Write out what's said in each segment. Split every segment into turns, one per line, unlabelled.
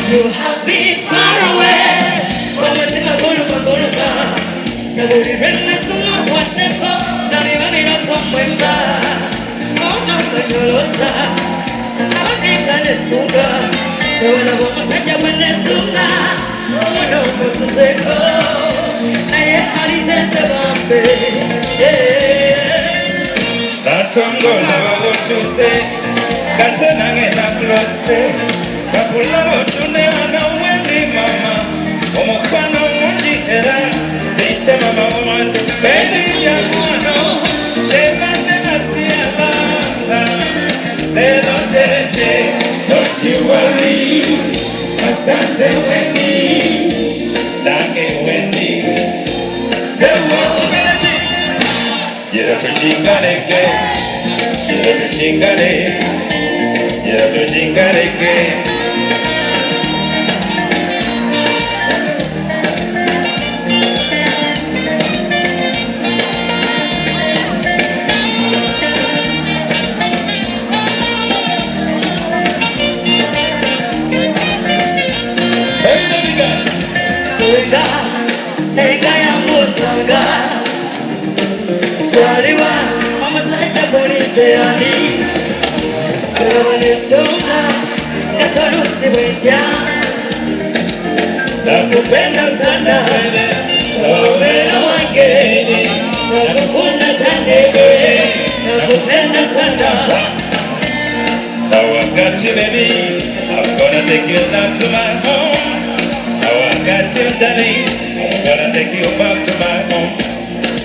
You have been far away. Don't you worry, bastante Wendy, danke Wendy. So what you gonna do? You're to chingare, you're to chingare, you're to chingare. Sega ya musaga Sariwa mama sacha polisi ali Kawani songa Katarusi wecha Nakupenda sana wewe Sawela wangeni Nakukunda chanege Nakupenda sana Now I've got you baby I'm gonna take you down to my home Now I've got you darling I'm gonna take you back to my home.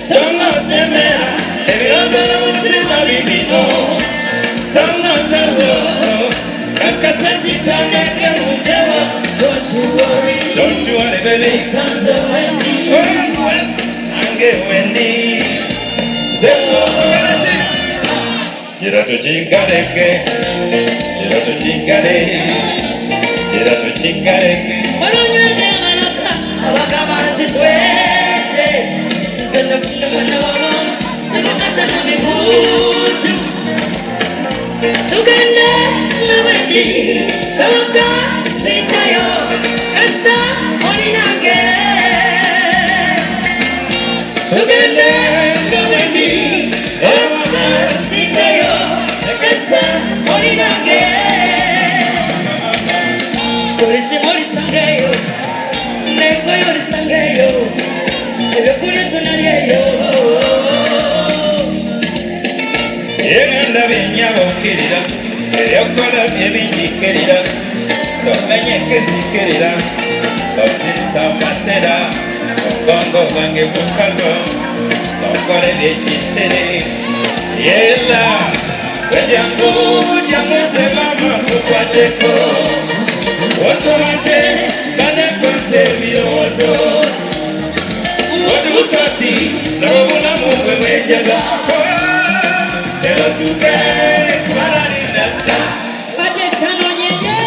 Tonga semera, ebi ozala mutima bibino. Tonga zawo, kakasati tangeke mudewa. Don't you worry, baby. Stanza Wendy, ange Wendy. Zewo, yera to chingareke, yera to chingare, yera to chingareke. Abakamanzi twete Zenda funda mwana wama Simukata na mikuchu Tugenda na Wendy Kawaka sitayo Kasta oninange Tugenda na Wendy Kawaka sitayo Kasta oninange Kurishi mori sangeyo Koyo lisangeyo, ebe kuri tunaliyeyo. Yeganda binyabo kirira, eyokola byebinyikerira, tomenye kesikirira, osisa matera, obongo bwange bukalo, tokole byekitere. Yela, wejangu jamwese mama kukwateko, otomate bate konse birozo. Otusati, nabona mwe wejaga, telo tuke kwaralinda. Bate chano nyenye.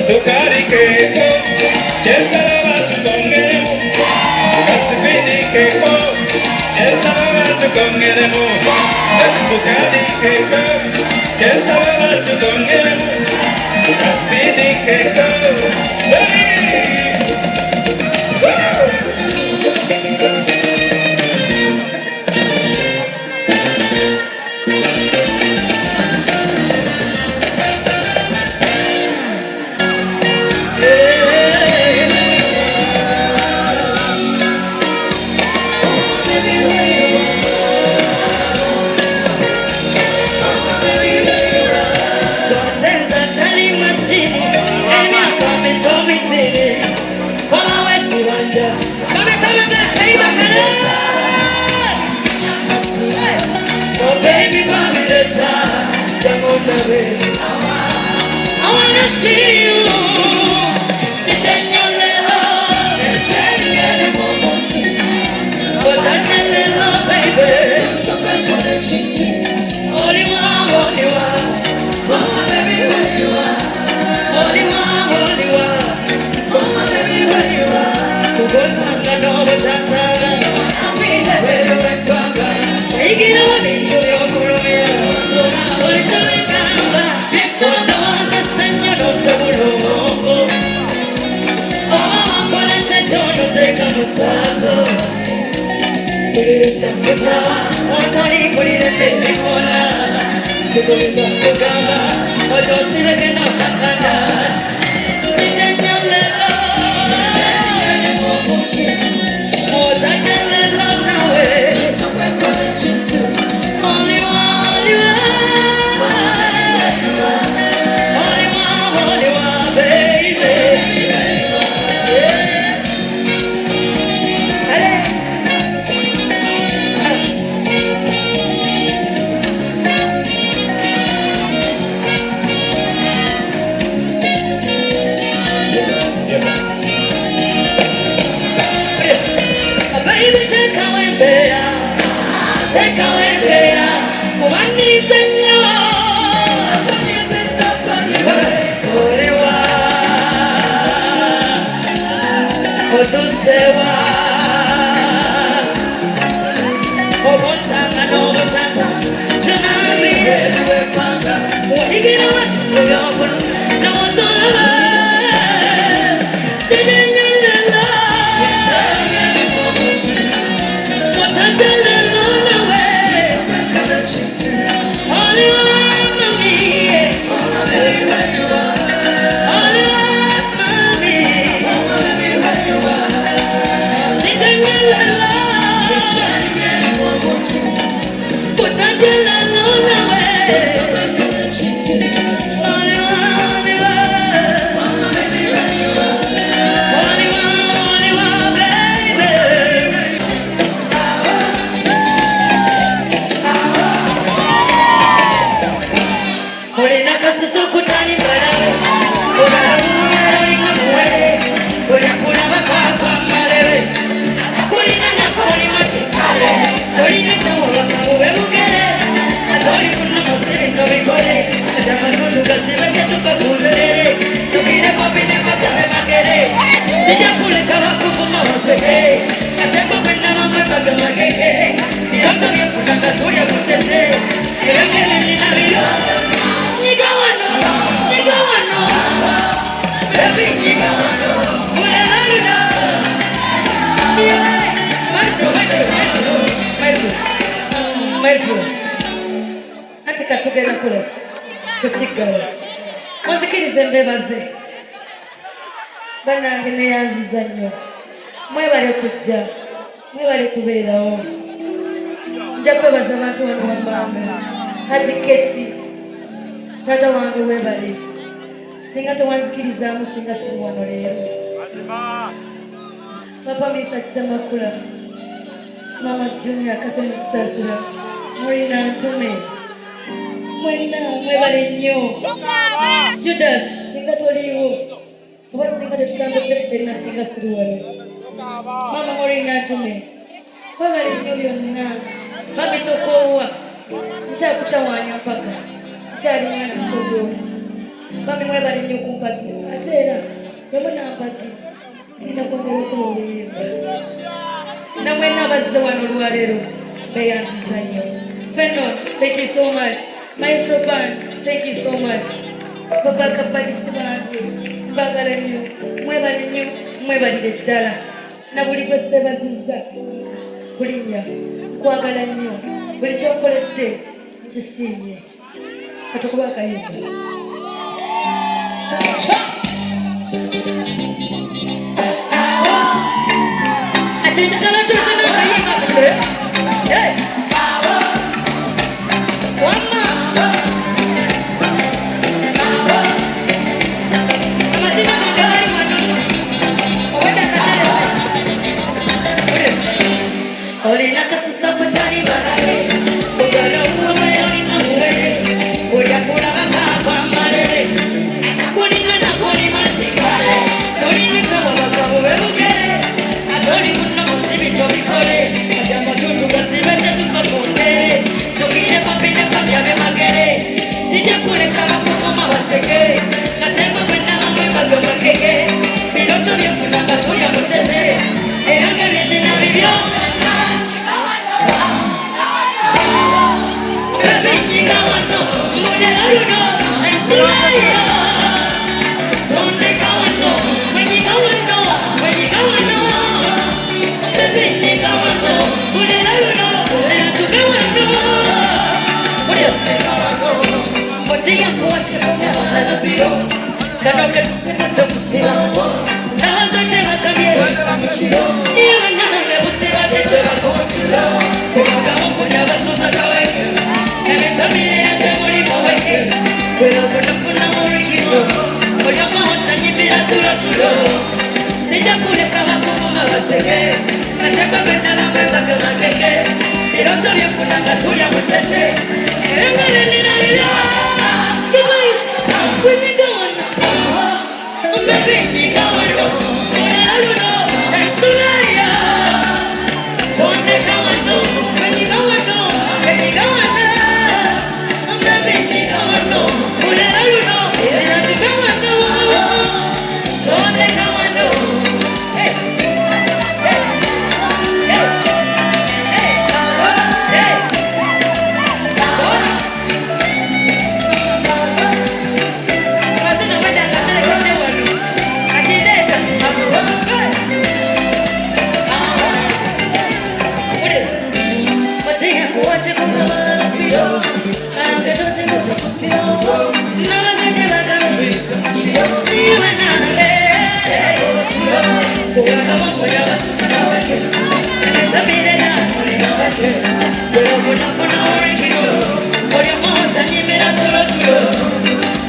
Sukari ke chukongeremo sukari keko kesaba chukongeremo kaspidi keko I wanna see you.
Banange neyanziza nnyo mwebale kujja mwebale kubeerawo nja kwebaza abantu wano wammanga Haji Keti taata wange webale singa tewanzikirizaamu singa siri wano leero Papa Misa Kisemakula Mama Junior Catherine Kisasira Morina Ntume mwenna mwebale nnyo Judas singa toliiwo oba singa tetutambudde ffenna singa siri wano Mama Morina Ntume mwebale nnyo byonna Mami tokoowa nkyakutawaanya mpaka nkyali mwana mutojooti Mami mwebale nnyo kumpagira ate era bwe munampagira ngenda kwongera okuba oluyimba namwe nabazze wano olwaleero beyanziza nnyo. Fenon, thank you so much. Maestro Ban, thank you so much. Babaka Badisi bange, mbagala nnyo, mwebale nnyo, mwebalire ddala. Na buli gwe sseebazizza kulinnya, kwagala nnyo. Buli ky'okoledde kisiimye. Katukuba akayimba. Ate njagala tuze n'akayimba kule. Wamma. Amazima gange gali wano. Obwedda akaterese. Olina kasisa kutali balabe. Ogala okuwabale olina muwere. Olya kulaba kakwambale. Atakulina nakuli masikale. Tolina kyawabaka bube bugere. Atoli muno musibi tobikole. Kajamba tutu gasibe tetufa kundere. Tugire papine pabyabe magere. Sijja kuleka bakuvuma baseke. Katemba kwenda bamwe bagamba keke. Biroto byefuna nga tulya muteze. Era nga byennina bibyo. Mbebenyiga wano, mbonera luno, ensulayo. Sondeka wano, mwenyiga wano, mwenyiga wano. Mbebenyiga wano, mbonera luno, eratuge wano. Mboteya kuwakikonya akalabiro. Kano ketusimudde busirawo. N'abazadde bagambye ebisamukiro. Niyo bannange busiba tekibako mu kiro. Kubagamu kunya basuza kaweke. Ebitamire yate mulimu weke. Bwerafunafuna mu lugino. Olyomu onsanyibira tulotulo. Sijja kuleka bakuvuma baseke. Katekwa bwenna bamwe bagamba keke. Biroto byefuna nga tulya mutete. Era nga byennina bibyo. Siboyisi, wenyiga wano. Mbebenyiga wano. Mbonera luno, ensulayo. Sondeka wano, mwenyiga wano, mwenyiga wano. Mbebenyiga wano. Mbonera luno, eratuge wano. Sondeka wano. Hey, hey, hey, hey, hey. Mazina wenda ngaterekende wano. Akindeta. Mboteya kuwakikonya akalabiro. Kano ketusimudde busirawo. N'abazadde bagambye ebisamukiro. Niyo bannange. Kubagamu kunya basuza kaweke. Ebitamire nakulina weke. Bwerafunafuna olugino. Olyomu onsanyimira tulotulo.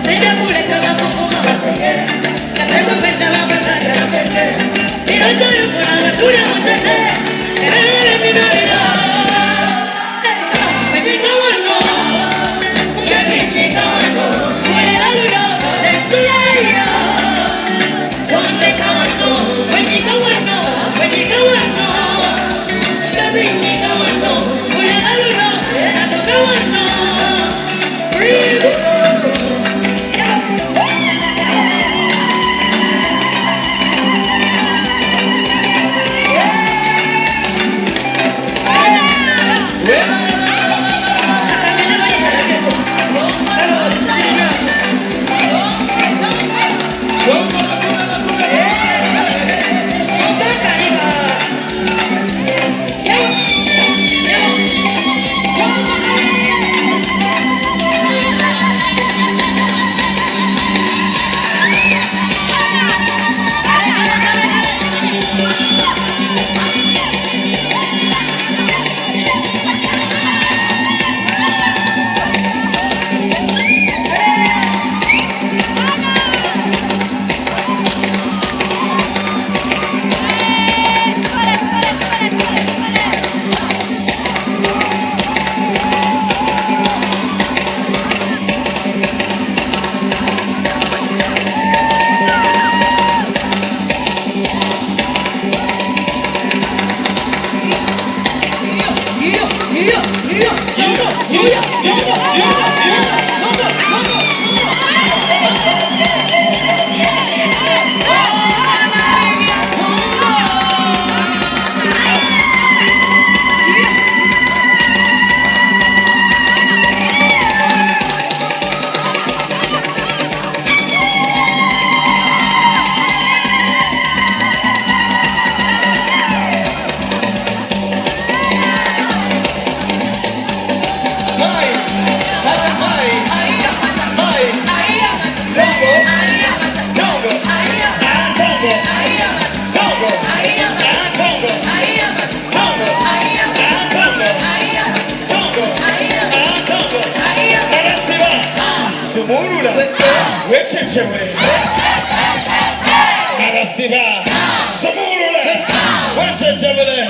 Sijja kuleka bakuvuma baseke. Katekwa bwenna bamwe bagala keke. Biroto byefuna nga tulya mutete. Era nga byennina bibyo. Mwenyiga wano. Mbebenyiga wano. Mbonera luno, ensulayo. Sondeka wano. Mwenyiga wano. Mwenyiga wano. Mbebenyiga wano. Mbonera luno, eratuge
Wechula, wechechemule. Nabasiba, samulule, wechechemule.